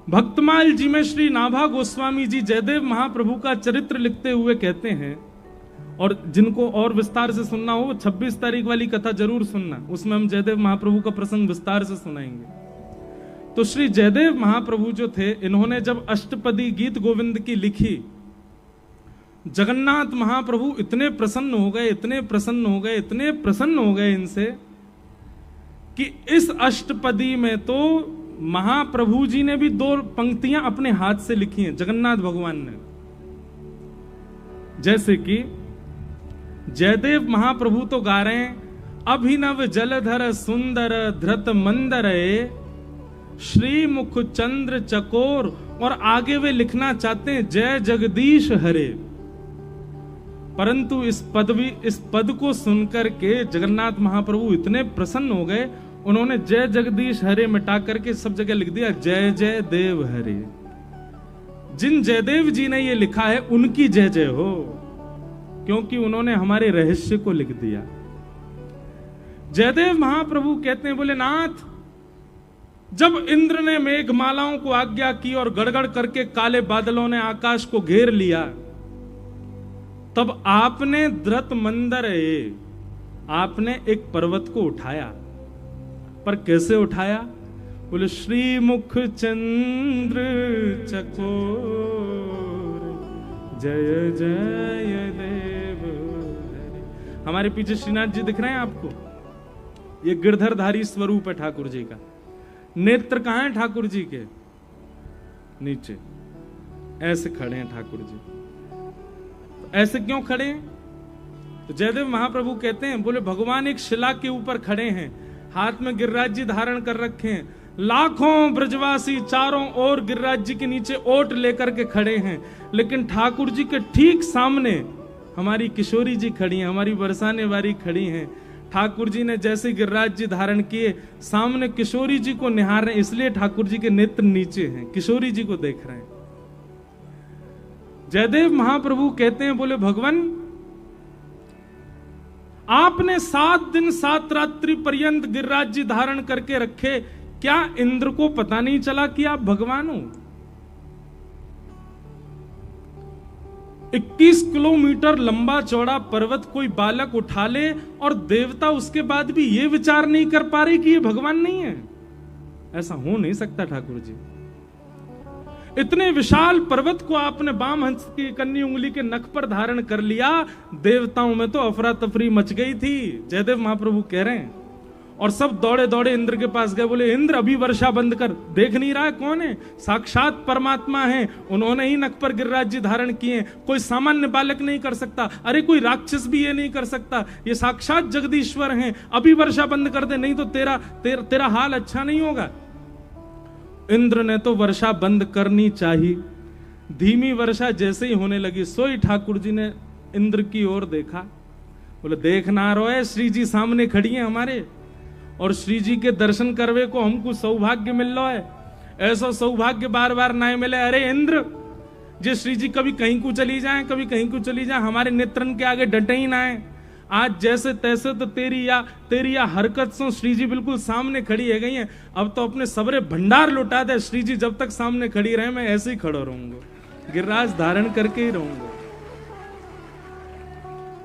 भक्तमाल जी में श्री नाभा गोस्वामी जी जयदेव महाप्रभु का चरित्र लिखते हुए कहते हैं, और जिनको और विस्तार से सुनना हो 26 तारीख वाली कथा जरूर सुनना, उसमें हम जयदेव महाप्रभु का प्रसंग विस्तार से सुनाएंगे। तो श्री जयदेव महाप्रभु जो थे, इन्होंने जब अष्टपदी गीत गोविंद की लिखी, जगन्नाथ महाप्रभु इतने प्रसन्न हो गए, इतने प्रसन्न हो गए, इतने प्रसन्न हो गए इनसे कि इस अष्टपदी में तो महाप्रभु जी ने भी 2 पंक्तियां अपने हाथ से लिखी हैं, जगन्नाथ भगवान ने। जैसे कि जयदेव महाप्रभु तो गा रहे हैं, अभिनव जलधर सुंदर धृत मंदर श्री मुख चंद्र चकोर, और आगे वे लिखना चाहते हैं जय जगदीश हरे। परंतु इस पद को सुनकर के जगन्नाथ महाप्रभु इतने प्रसन्न हो गए, उन्होंने जय जगदीश हरे मिटा करके सब जगह लिख दिया जय जय देव हरे। जिन जयदेव जी ने ये लिखा है उनकी जय जय हो, क्योंकि उन्होंने हमारे रहस्य को लिख दिया। जयदेव महाप्रभु कहते हैं, बोले नाथ, जब इंद्र ने मेघमालाओं को आज्ञा की और गड़गड़ करके काले बादलों ने आकाश को घेर लिया, तब आपने धृत मंदर आपने एक पर्वत को उठाया। पर कैसे उठाया? बोले श्री मुख चंद्र चकोर जय जय देव हरि। हमारे पीछे श्रीनाथ जी दिख रहे हैं आपको? ये गिरधरधारी स्वरूप है ठाकुर जी का। नेत्र कहां है ठाकुर जी के? नीचे ऐसे खड़े हैं ठाकुर जी। तो ऐसे क्यों खड़े हैं? तो जयदेव महाप्रभु कहते हैं, बोले भगवान एक शिला के ऊपर खड़े हैं, हाथ में गिरिराज जी धारण कर रखे हैं, लाखों ब्रजवासी चारों ओर गिरिराज जी के नीचे ओट लेकर के खड़े हैं, लेकिन ठाकुर जी के ठीक सामने हमारी किशोरी जी खड़ी हैं, हमारी बरसाने वाली खड़ी हैं। ठाकुर जी ने जैसे गिरिराज जी धारण किए, सामने किशोरी जी को निहार रहे हैं, इसलिए ठाकुर जी के नेत्र नीचे हैं, किशोरी जी को देख रहे हैं। जयदेव महाप्रभु कहते हैं, बोले भगवान, आपने 7 दिन 7 रात्रि पर्यंत गिरिराज जी धारण करके रखे, क्या इंद्र को पता नहीं चला कि आप भगवान हो? 21 किलोमीटर लंबा चौड़ा पर्वत कोई बालक उठा ले और देवता उसके बाद भी ये विचार नहीं कर पा रहे कि ये भगवान नहीं है। ऐसा हो नहीं सकता ठाकुर जी। इतने विशाल पर्वत को आपने वाम हंस की कन्नी उंगली के नख पर धारण कर लिया, देवताओं में तो अफरा तफरी मच गई थी। जयदेव महाप्रभु कह रहे हैं, और सब दौड़े दौड़े इंद्र के पास गए, बोले इंद्र अभी वर्षा बंद कर, देख नहीं रहा है कौन है? साक्षात परमात्मा है, उन्होंने ही नख पर गिरिराज जी धारण किए, कोई सामान्य बालक नहीं कर सकता, अरे कोई राक्षस भी ये नहीं कर सकता, ये साक्षात जगदीश्वर हैं, अभी वर्षा बंद कर दे, नहीं तो तेरा हाल अच्छा नहीं होगा। इंद्र ने तो वर्षा बंद करनी चाहिए। धीमी वर्षा जैसे ही होने लगी, सोई ठाकुर जी ने इंद्र की ओर देखा, बोले देख ना रोए, श्री जी सामने खड़ी हैं हमारे, और श्री जी के दर्शन करवे को हमको सौभाग्य मिल रहा है, ऐसा सौभाग्य बार बार ना मिले। अरे इंद्र, जे श्री जी कभी कहीं को चली जाए, कभी कहीं को चली जाए, हमारे नेत्रन के आगे डटे ही ना है। आज जैसे तैसे तो तेरी या हरकत से श्री जी बिल्कुल सामने खड़ी है गई है। अब तो अपने सबरे भंडार लुटा दे, श्री जी जब तक सामने खड़ी रहे मैं ऐसे ही खड़ा रहूंगा, गिरिराज धारण करके ही रहूंगा।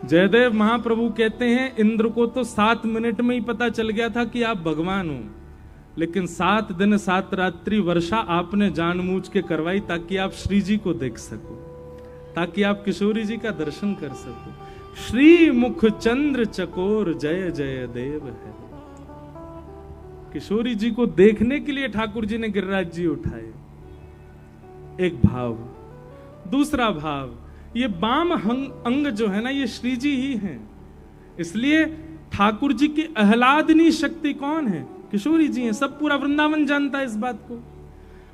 जयदेव महाप्रभु कहते हैं, इंद्र को तो 7 मिनट में ही पता चल गया था कि आप भगवान हो, लेकिन 7 दिन 7 रात्रि वर्षा आपने जानबूझ के करवाई ताकि आप श्री जी को देख सको, ताकि आप किशोरी जी का दर्शन कर सको। श्री मुख चंद्र चकोर जय जय देव है। किशोरी जी को देखने के लिए ठाकुर जी ने गिरिराज जी उठाए। एक भाव। दूसरा भाव, ये वाम अंग जो है ना, ये श्री जी ही हैं, इसलिए ठाकुर जी की आह्लादनी शक्ति कौन है? किशोरी जी हैं। सब पूरा वृंदावन जानता है इस बात को।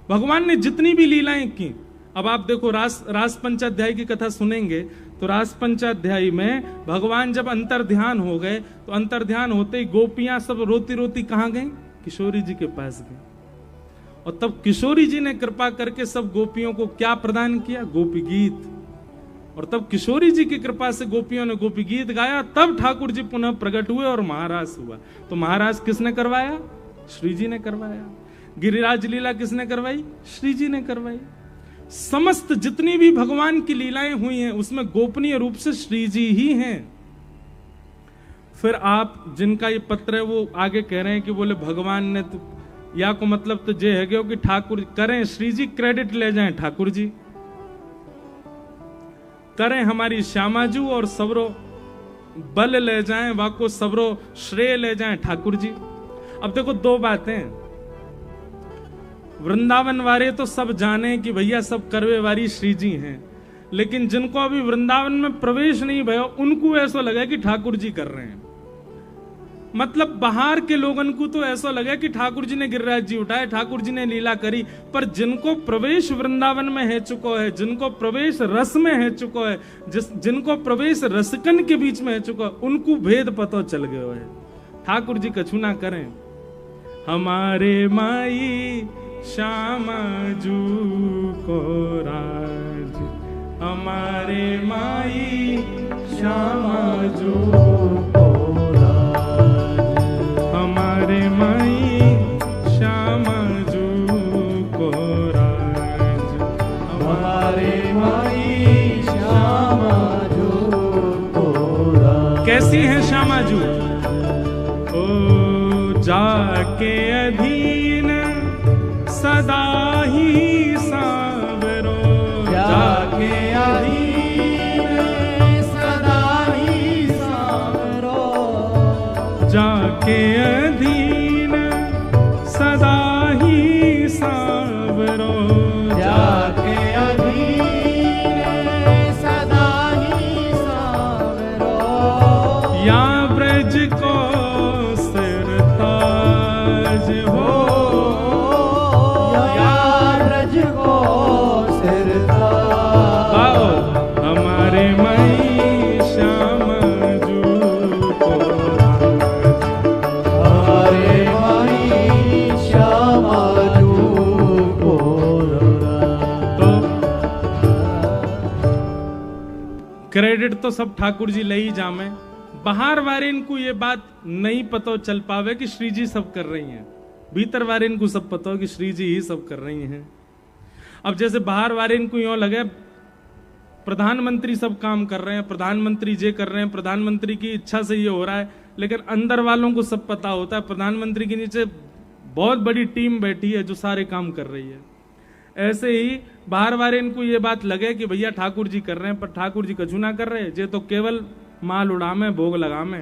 भगवान ने जितनी भी लीलाएं की, अब आप देखो रास पंचाध्याय की कथा सुनेंगे तो रास पंचाध्याय में भगवान जब अंतर्ध्यान हो गए, तो अंतर्ध्यान होते ही गोपियां सब रोती रोती कहां गई? किशोरी जी के पास गई, और तब किशोरी जी ने कृपा करके सब गोपियों को क्या प्रदान किया? गोपी गीत। और तब किशोरी जी की कृपा से गोपियों ने गोपी गीत गाया, तब ठाकुर जी पुनः प्रकट हुए और महाराज हुआ। तो महाराज किसने करवाया? श्री जी ने करवाया। गिरिराज लीला किसने करवाई? श्री जी ने करवाई। समस्त जितनी भी भगवान की लीलाएं हुई हैं उसमें गोपनीय रूप से श्री जी ही हैं। फिर आप जिनका ये पत्र है वो आगे कह रहे हैं कि बोले भगवान ने तो, या को मतलब तो ये है कि ठाकुर करें, श्री जी क्रेडिट ले जाएं, ठाकुर जी करें, हमारी श्यामाजू और सबरो बल ले जाएं, वाको सबरो श्रेय ले जाएं ठाकुर जी। अब देखो 2 बातें। वृंदावन वाले तो सब जाने कि भैया सब करवे वारी श्री जी हैं, लेकिन जिनको अभी वृंदावन में प्रवेश नहीं भयो उनको ऐसा लगा कि ठाकुर जी कर रहे हैं। मतलब बाहर के लोगन को तो ऐसा लगा कि ठाकुर जी ने गिरिराज जी उठाए, ठाकुर जी ने लीला करी, पर जिनको प्रवेश वृंदावन में है चुको है, जिनको प्रवेश रस में है चुको है, जिनको प्रवेश रसकन के बीच में है चुको है, उनको भेद पतो चल गयो है। ठाकुर जी कछु ना करें। हमारे माई श्यामा जू को राज, हमारे माई श्यामा जू को राज, हमारे माई श्यामा जू को राज, हमारे माई श्यामा जू को राज। कैसी है श्यामा जू? ओ जाके अधीन सदा ही सावरो, जाके अधीन सदा ही सावरो, जाके अधीन सदा ही सावरो, जाके अधीन सदा ही सावरो। या ब्रज को सिरताज हो, हमारे माई श्यामा जू को राज, हमारे माई श्यामा जू को राज। तो क्रेडिट तो सब ठाकुर जी ले ही जामे, बाहर वाले इनको ये बात नहीं पता चल पावे कि श्री जी सब कर रही हैं, भीतर वाले इनको सब पता हो कि श्री जी ही सब कर रही हैं। अब जैसे बाहर वाले इनको यूं लगे प्रधानमंत्री सब काम कर रहे हैं, प्रधानमंत्री ये कर रहे हैं, प्रधानमंत्री की इच्छा से ये हो रहा है, लेकिन अंदर वालों को सब पता होता है प्रधानमंत्री के नीचे बहुत बड़ी टीम बैठी है जो सारे काम कर रही है। ऐसे ही बाहर वाले इनको ये बात लगे कि भैया ठाकुर जी कर रहे हैं, पर ठाकुर जी कछु ना कर रहे, ये तो केवल माल उड़ामे भोग लगामे,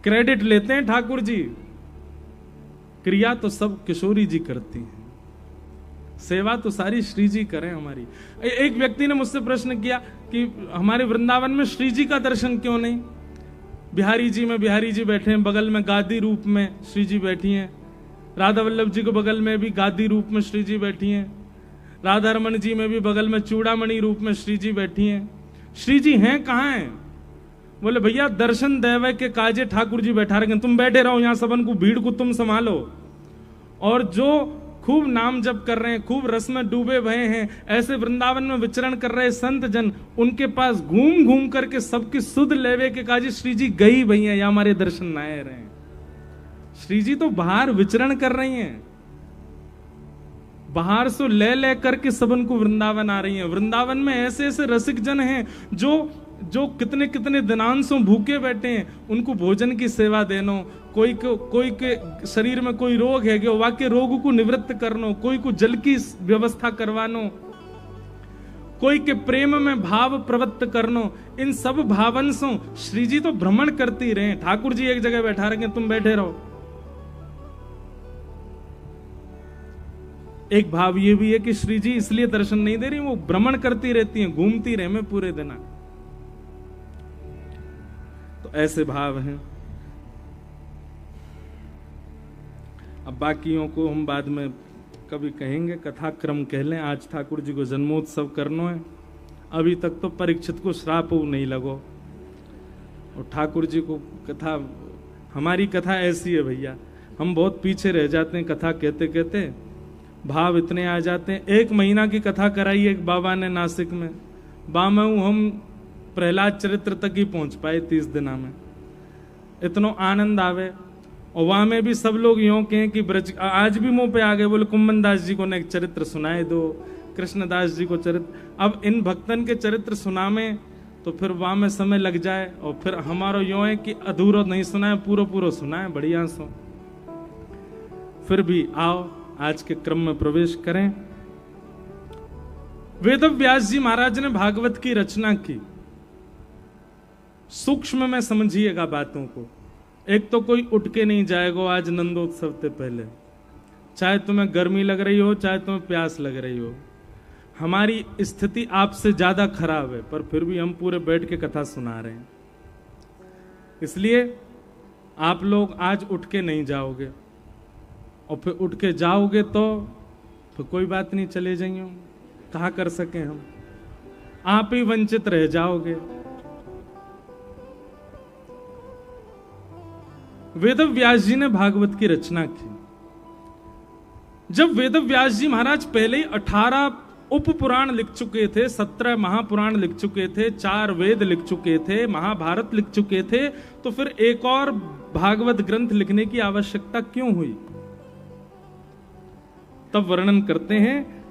क्रेडिट लेते हैं ठाकुर जी, क्रिया तो सब किशोरी जी करती हैं, सेवा तो सारी श्री जी करें हमारी। एक व्यक्ति ने मुझसे प्रश्न किया कि हमारे वृंदावन में श्री जी का दर्शन क्यों नहीं? बिहारी जी में बिहारी जी बैठे हैं, बगल में गादी रूप में श्री जी बैठी हैं, राधा वल्लभ जी के बगल में भी गादी रूप में श्री जी बैठी हैं, राधा रमन जी में भी बगल में चूड़ामणि रूप में श्री जी बैठी हैं। श्री जी हैं कहाँ हैं? बोले भैया दर्शन देवे के काजे ठाकुर जी बैठा रखे, तुम बैठे रहो यहाँ, सबन को भीड़ को तुम संभालो। और जो खूब नाम जप कर रहे हैं, खूब रस में डूबे भये हैं, ऐसे वृंदावन में विचरण कर रहे संत जन, उनके पास घूम घूम करके सबकी सुध लेवे के काजे श्री जी गई भैया, या हमारे दर्शन ना आए रहे। श्री जी तो बाहर विचरण कर रही हैं, बाहर से ले करके सबन को वृंदावन आ रही हैं। वृंदावन में ऐसे ऐसे रसिक जन हैं जो कितने कितने दिनांशों भूखे बैठे हैं, उनको भोजन की सेवा देनो, कोई के शरीर में कोई रोग है गयो वाके रोग को निवृत्त करनो, कोई को जल की व्यवस्था करवानो, कोई के प्रेम में भाव प्रवृत्त करनो, इन सब भावंशों श्री जी तो भ्रमण करती रहे। ठाकुर जी एक जगह बैठा रखे, तुम बैठे रहो। एक भाव ये भी है कि श्री जी इसलिए दर्शन नहीं दे रही, वो भ्रमण करती रहती हैं, घूमती रहे में पूरे दिन। तो ऐसे भाव हैं। अब बाकियों को हम बाद में कभी कहेंगे, कथा क्रम कह लें। आज ठाकुर जी को जन्मोत्सव करना है, अभी तक तो परीक्षित को श्राप नहीं लगो, और ठाकुर जी को कथा, हमारी कथा ऐसी है भैया, हम बहुत पीछे रह जाते हैं कथा कहते कहते, भाव इतने आ जाते हैं। 1 महीना की कथा कराई एक बाबा ने नासिक में, बामऊ हम प्रहलाद चरित्र तक ही पहुंच पाए 30 दिना में, इतना आनंद आवे। और वहां में भी सब लोग यूं कहें कि ब्रज, आज भी मुंह पे आ गए, बोले कुम्मन दास जी को ने एक चरित्र सुनाए दो, कृष्णदास जी को चरित्र। अब इन भक्तन के चरित्र सुनामे तो फिर वहां में समय लग जाए, और फिर हमारा यूं है कि अधूरा नहीं सुनाए, पूरा पूरा सुनाए बढ़िया सो। फिर भी आओ आज के क्रम में प्रवेश करें। वेद व्यास जी महाराज ने भागवत की रचना की, सूक्ष्म में समझिएगा बातों को। एक तो कोई उठ के नहीं जाएगा आज नंदोत्सव से पहले, चाहे तुम्हें गर्मी लग रही हो, चाहे तुम्हें प्यास लग रही हो। हमारी स्थिति आपसे ज्यादा खराब है, पर फिर भी हम पूरे बैठ के कथा सुना रहे हैं। इसलिए आप लोग आज उठ के नहीं जाओगे, और फिर उठ के जाओगे तो कोई बात नहीं, चले जाइए, कहा कर सके हम, आप ही वंचित रह जाओगे। वेदव्यास जी ने भागवत की रचना की। जब वेदव्यास जी महाराज पहले ही 18 उप पुराण लिख चुके थे, 17 महापुराण लिख चुके थे, 4 वेद लिख चुके थे, महाभारत लिख चुके थे, तो फिर एक और भागवत ग्रंथ लिखने की आवश्यकता क्यों हुई? तब वर्णन करते हैं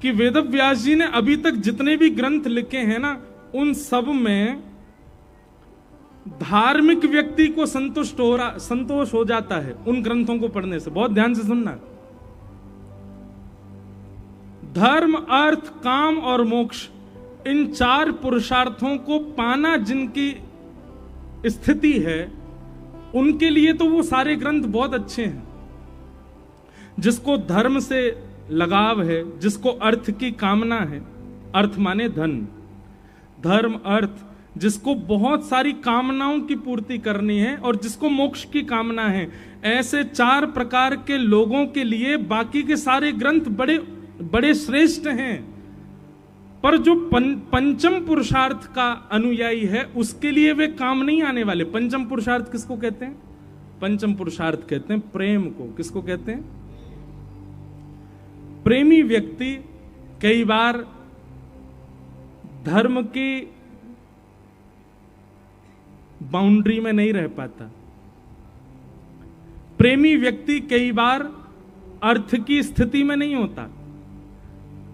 कि वेदव्यास जी ने अभी तक जितने भी ग्रंथ लिखे हैं ना, उन सब में धार्मिक व्यक्ति को संतोष हो जाता है उन ग्रंथों को पढ़ने से। बहुत ध्यान से सुनना। धर्म, अर्थ, काम और मोक्ष, इन 4 पुरुषार्थों को पाना जिनकी स्थिति है, उनके लिए तो वो सारे ग्रंथ बहुत अच्छे हैं। जिसको धर्म से लगाव है, जिसको अर्थ की कामना है, अर्थ माने धन, धर्म, अर्थ, जिसको बहुत सारी कामनाओं की पूर्ति करनी है, और जिसको मोक्ष की कामना है, ऐसे 4 प्रकार के लोगों के लिए बाकी के सारे ग्रंथ बड़े बड़े श्रेष्ठ हैं। पर जो पंचम पुरुषार्थ का अनुयायी है, उसके लिए वे काम नहीं आने वाले। पंचम पुरुषार्थ किसको कहते हैं? पंचम पुरुषार्थ कहते हैं प्रेम को। किसको कहते हैं? प्रेमी व्यक्ति कई बार धर्म की बाउंड्री में नहीं रह पाता। प्रेमी व्यक्ति कई बार अर्थ की स्थिति में नहीं होता।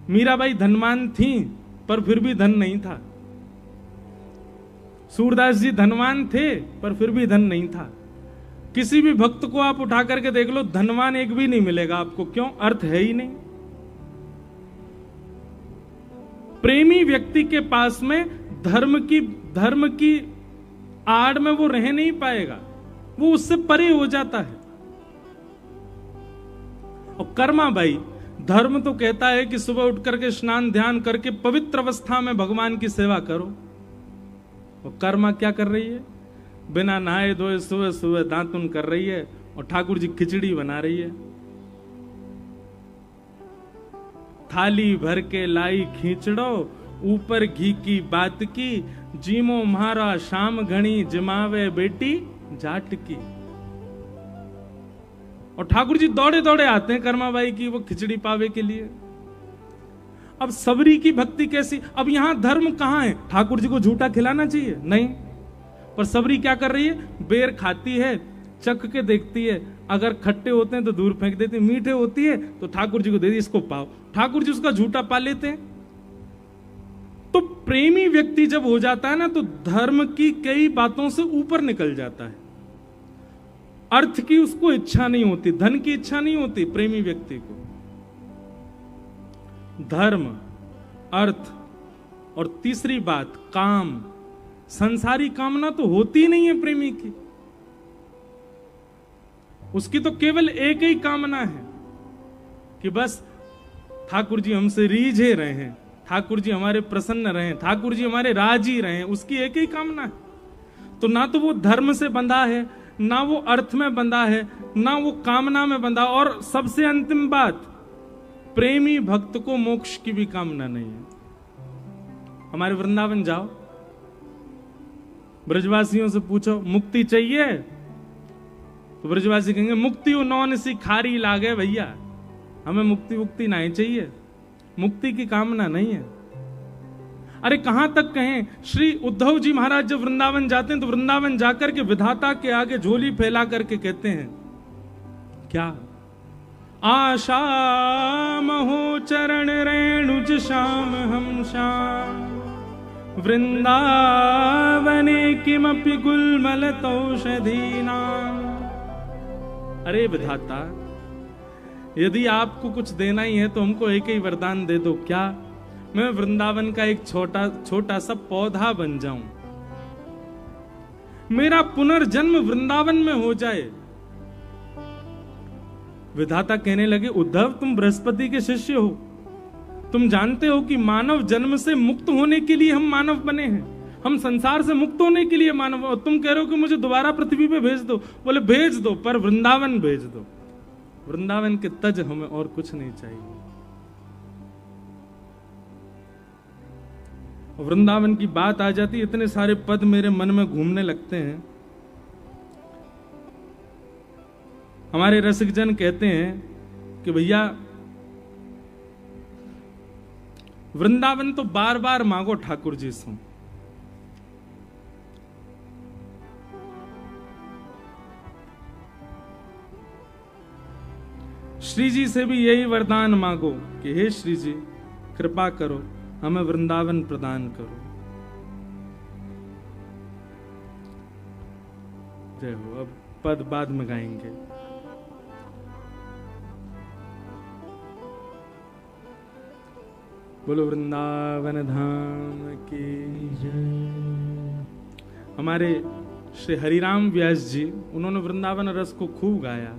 मीराबाई धनवान थी, पर फिर भी धन नहीं था। सूरदास जी धनवान थे, पर फिर भी धन नहीं था। किसी भी भक्त को आप उठा करके देख लो, धनवान एक भी नहीं मिलेगा आपको। क्यों? अर्थ है ही नहीं। प्रेमी व्यक्ति के पास में धर्म की आड़ में वो रह नहीं पाएगा, वो उससे परे हो जाता है। और कर्मा भाई, धर्म तो कहता है कि सुबह उठ करके स्नान ध्यान करके पवित्र अवस्था में भगवान की सेवा करो। और कर्मा क्या कर रही है? बिना नहाए धोए सुबह सुबह दातुन कर रही है, और ठाकुर जी खिचड़ी बना रही है। थाली भर के लाई खींचड़ो, ऊपर घी की बात की, जीमो म्हारा शाम घनी, जिमावे बेटी जाट की। और ठाकुर जी दौड़े दौड़े आते हैं कर्माबाई की वो खिचड़ी पावे के लिए। अब सबरी की भक्ति कैसी? अब यहां धर्म कहां है? ठाकुर जी को झूठा खिलाना चाहिए? नहीं। पर सबरी क्या कर रही है? बेर खाती है, चख के देखती है, अगर खट्टे होते हैं तो दूर फेंक देती है, मीठे होती है तो ठाकुर जी को दे दी, इसको पाओ। ठाकुर जी उसका झूठा पा लेते हैं। तो प्रेमी व्यक्ति जब हो जाता है ना, तो धर्म की कई बातों से ऊपर निकल जाता है। अर्थ की उसको इच्छा नहीं होती, धन की इच्छा नहीं होती प्रेमी व्यक्ति को। धर्म, अर्थ, और तीसरी बात काम, संसारी कामना तो होती नहीं है प्रेमी की। उसकी तो केवल एक ही कामना है कि बस ठाकुर जी हमसे रीझे रहे हैं, ठाकुर जी हमारे प्रसन्न रहे, ठाकुर जी हमारे राजी रहे। उसकी एक ही कामना है। तो ना तो वो धर्म से बंधा है, ना वो अर्थ में बंधा है, ना वो कामना में बंधा। और सबसे अंतिम बात, प्रेमी भक्त को मोक्ष की भी कामना नहीं है। हमारे वृंदावन जाओ, ब्रजवासियों से पूछो मुक्ति चाहिए, तो ब्रजवासी कहेंगे मुक्ति नौन सी खारी लागे भैया, हमें मुक्ति नहीं चाहिए, मुक्ति की कामना नहीं है। अरे कहां तक कहें, श्री उद्धव जी महाराज जब वृंदावन जाते हैं तो वृंदावन जाकर के विधाता के आगे झोली फैला करके कहते हैं क्या? आशा महो चरण रेणुज श्याम हम श्याम, वृंदावने किमपि गुलमल तौषधीना। अरे विधाता, यदि आपको कुछ देना ही है तो हमको एक ही वरदान दे दो। क्या? मैं वृंदावन का एक छोटा सा पौधा बन जाऊं, मेरा पुनर्जन्म वृंदावन में हो जाए। विधाता कहने लगे, उद्धव तुम बृहस्पति के शिष्य हो, तुम जानते हो कि मानव जन्म से मुक्त होने के लिए हम मानव बने हैं, हम संसार से मुक्त होने के लिए मानव, और तुम कह रहे हो कि मुझे दोबारा पृथ्वी पे भेज दो। बोले भेज दो, पर वृंदावन भेज दो, वृंदावन के तज हमें और कुछ नहीं चाहिए। वृंदावन की बात आ जाती, इतने सारे पद मेरे मन में घूमने लगते हैं। हमारे रसिक जन कहते हैं कि भैया वृंदावन तो बार बार मांगो ठाकुर जी से, श्री जी से भी यही वरदान मांगो कि हे श्री जी कृपा करो, हमें वृंदावन प्रदान करो। जय हो। अब पद बाद में गाएंगे। बोलो वृंदावन धाम की जय। हमारे श्री हरिराम व्यास जी, उन्होंने वृंदावन रस को खूब गाया।